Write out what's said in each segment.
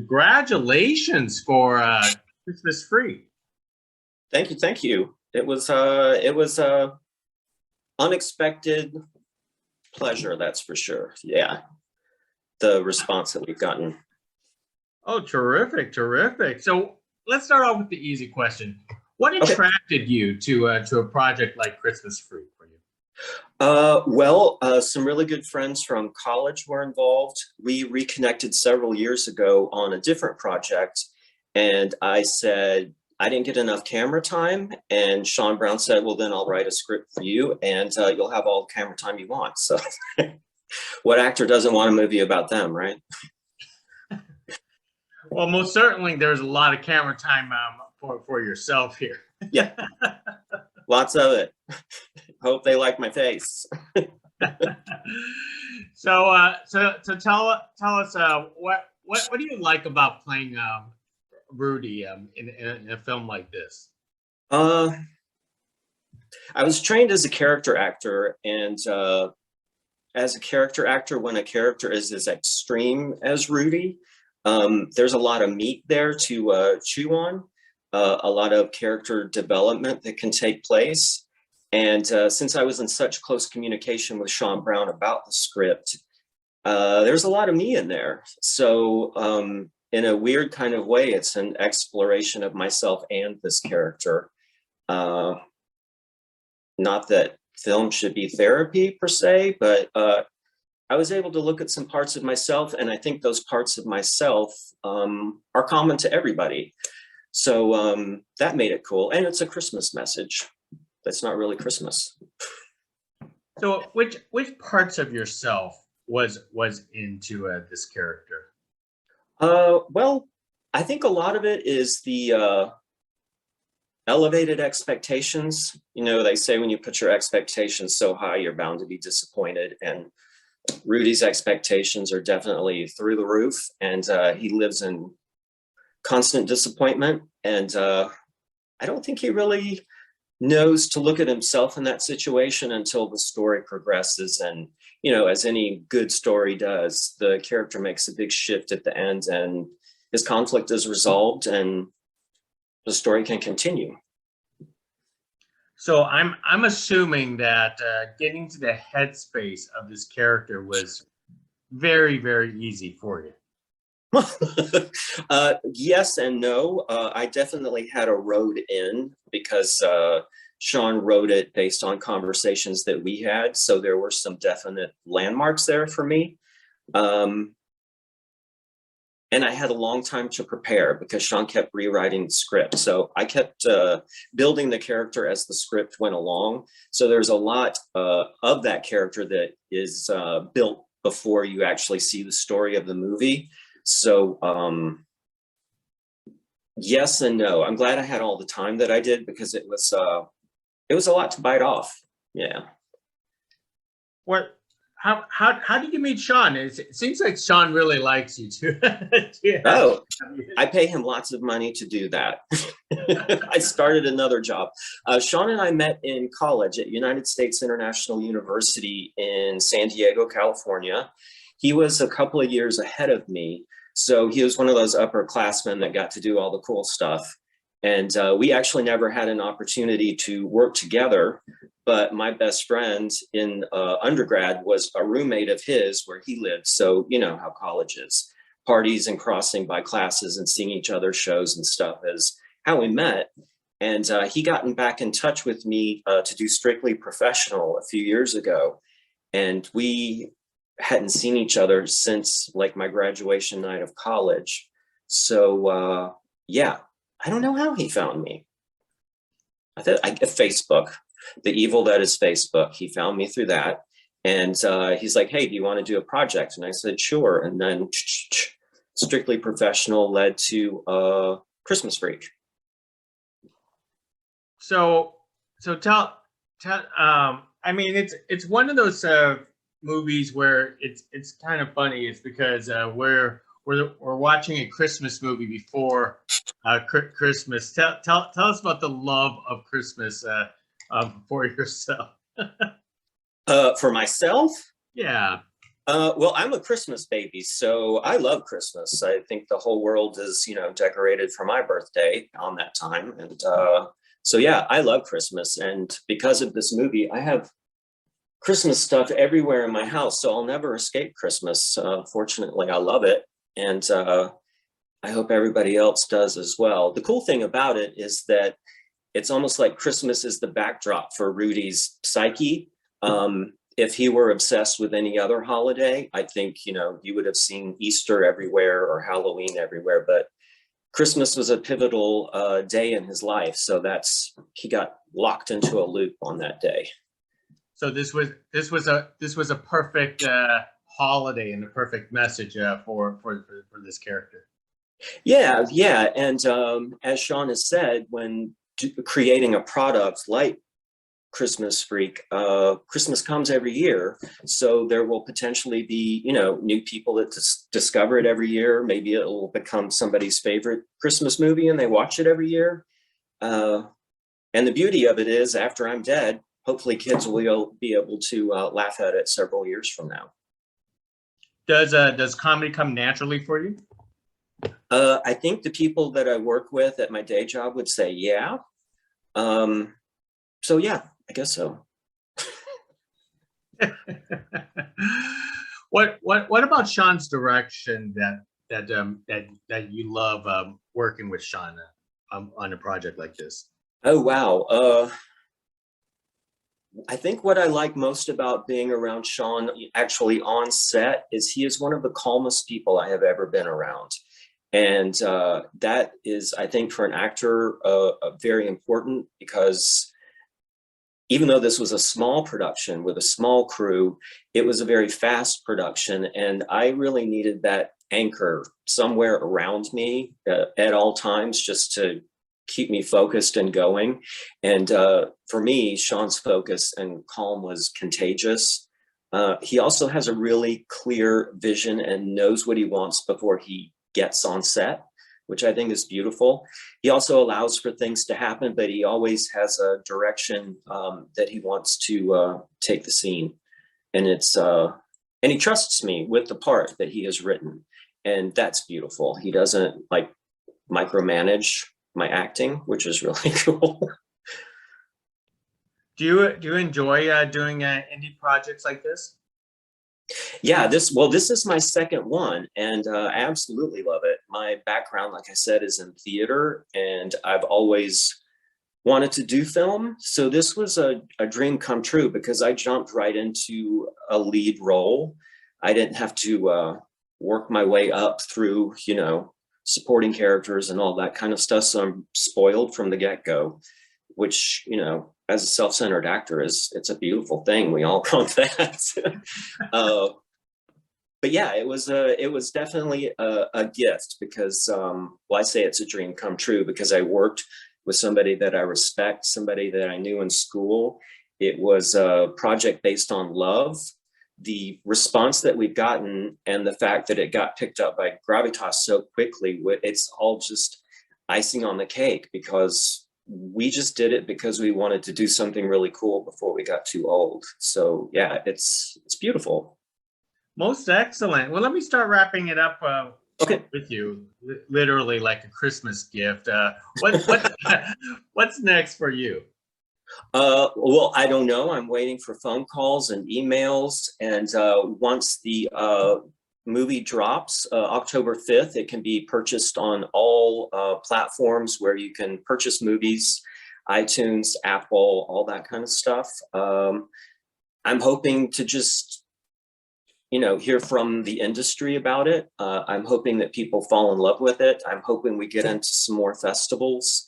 congratulations for Christmas Free. Thank you. It was unexpected pleasure, that's for sure. Yeah, the response that we've gotten. Oh, terrific, terrific. So let's start off with the easy question. What attracted you to a project like Christmas Free for you? Some really good friends from college were involved. We reconnected several years ago on a different project, and I said I didn't get enough camera time, and Sean Brown said, well, then I'll write a script for you, and you'll have all the camera time you want. So what actor doesn't want a movie about them, right? Well, most certainly there's a lot of camera time for yourself here. Yeah, lots of it. Hope they like my face. So tell us what do you like about playing Rudy in a film like this? I was trained as a character actor, and as a character actor, when a character is as extreme as Rudy, there's a lot of meat there to chew on, a lot of character development that can take place. And since I was in such close communication with Sean Brown about the script, there's a lot of me in there. So in a weird kind of way, it's an exploration of myself and this character. Not that film should be therapy per se, but I was able to look at some parts of myself, and I think those parts of myself are common to everybody. So that made it cool. And it's a Christmas message. That's not really Christmas. So which parts of yourself was into this character? Well, I think a lot of it is the elevated expectations. You know, they say when you put your expectations so high, you're bound to be disappointed. And Rudy's expectations are definitely through the roof, and he lives in constant disappointment. And I don't think he really knows to look at himself in that situation until the story progresses. And, you know, as any good story does, the character makes a big shift at the end, and his conflict is resolved, and the story can continue. So I'm assuming that getting to the headspace of this character was very, very easy for you. Yes and no. I definitely had a road in because Sean wrote it based on conversations that we had. So there were some definite landmarks there for me. And I had a long time to prepare because Sean kept rewriting the script. So I kept building the character as the script went along. So there's a lot of that character that is built before you actually see the story of the movie. So yes and no. I'm glad I had all the time that I did because it was a lot to bite off. Yeah. How did you meet Sean? It seems like Sean really likes you too. Yeah. Oh, I pay him lots of money to do that. I started another job. Sean and I met in college at United States International University in San Diego, California. He was a couple of years ahead of me. So he was one of those upperclassmen that got to do all the cool stuff. And we actually never had an opportunity to work together. But my best friend in undergrad was a roommate of his where he lived. So you know how college is. Parties and crossing by classes and seeing each other's shows and stuff is how we met. And he gotten back in touch with me to do Strictly Professional a few years ago. And we hadn't seen each other since like my graduation night of college. So yeah, I don't know how he found me. I Facebook, the evil that is Facebook. He found me through that. And he's like, hey, do you want to do a project? And I said, sure. And then Strictly Professional led to Christmas Freak. So tell I mean, it's one of those movies where it's kind of funny. It's because we're watching a Christmas movie before Christmas. Tell us about the love of Christmas for yourself. For myself? Yeah. Well, I'm a Christmas baby, so I love Christmas. I think the whole world is, decorated for my birthday on that time. And so, yeah, I love Christmas. And because of this movie, I have Christmas stuff everywhere in my house, so I'll never escape Christmas. Fortunately, I love it. And I hope everybody else does as well. The cool thing about it is that it's almost like Christmas is the backdrop for Rudy's psyche. If he were obsessed with any other holiday, I think, you would have seen Easter everywhere or Halloween everywhere, but Christmas was a pivotal day in his life. So he got locked into a loop on that day. So this was a perfect holiday and a perfect message for this character. Yeah. And as Sean has said, when creating a product like Christmas Freak, Christmas comes every year, so there will potentially be new people that discover it every year. Maybe it will become somebody's favorite Christmas movie and they watch it every year. And the beauty of it is, after I'm dead, hopefully kids will be able to laugh at it several years from now. Does comedy come naturally for you? I think the people that I work with at my day job would say yeah. So yeah, I guess so. What about Sean's direction that you love working with Sean on a project like this? Oh wow. I think what I like most about being around Sean actually on set is he is one of the calmest people I have ever been around. And that is, I think, for an actor, very important, because even though this was a small production with a small crew, it was a very fast production. And I really needed that anchor somewhere around me at all times, just to keep me focused and going. And for me, Sean's focus and calm was contagious. He also has a really clear vision and knows what he wants before he gets on set, which I think is beautiful. He also allows for things to happen, but he always has a direction that he wants to take the scene. And and he trusts me with the part that he has written. And that's beautiful. He doesn't like micromanage my acting, which is really cool. Do you enjoy doing indie projects like this? Yeah, this is my second one, and I absolutely love it. My background, like I said, is in theater, and I've always wanted to do film. So this was a dream come true, because I jumped right into a lead role. I didn't have to work my way up through, supporting characters and all that kind of stuff. So I'm spoiled from the get-go, which, as a self-centered actor, it's a beautiful thing. We all want that. But yeah, it was definitely a gift, because I say it's a dream come true because I worked with somebody that I respect, somebody that I knew in school. It was a project based on love. The response that we've gotten and the fact that it got picked up by Gravitas so quickly, it's all just icing on the cake, because we just did it because we wanted to do something really cool before we got too old. So yeah, it's beautiful. Most excellent. Well, let me start wrapping it up Okay. with you, literally like a Christmas gift. What's next for you? Well, I don't know. I'm waiting for phone calls and emails. And once the movie drops, October 5th, it can be purchased on all platforms where you can purchase movies, iTunes, Apple, all that kind of stuff. I'm hoping to just, hear from the industry about it. I'm hoping that people fall in love with it. I'm hoping we get into some more festivals.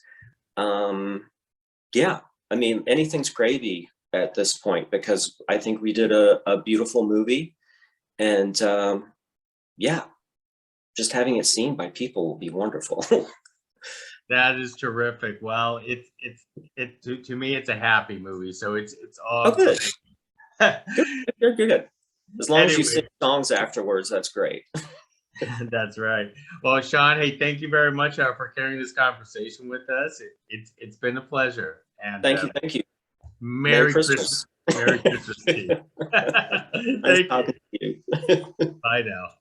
Yeah. I mean, anything's gravy at this point, because I think we did a beautiful movie, and yeah, just having it seen by people will be wonderful. That is terrific. Well, to me, it's a happy movie, so it's all good. Good. As long as you Anyway. sing songs afterwards, that's great. That's right. Well, Sean, hey, thank you very much for carrying this conversation with us. It's been a pleasure. And thank you. Merry Christmas. Merry Christmas to you. Nice talking to you. Bye now.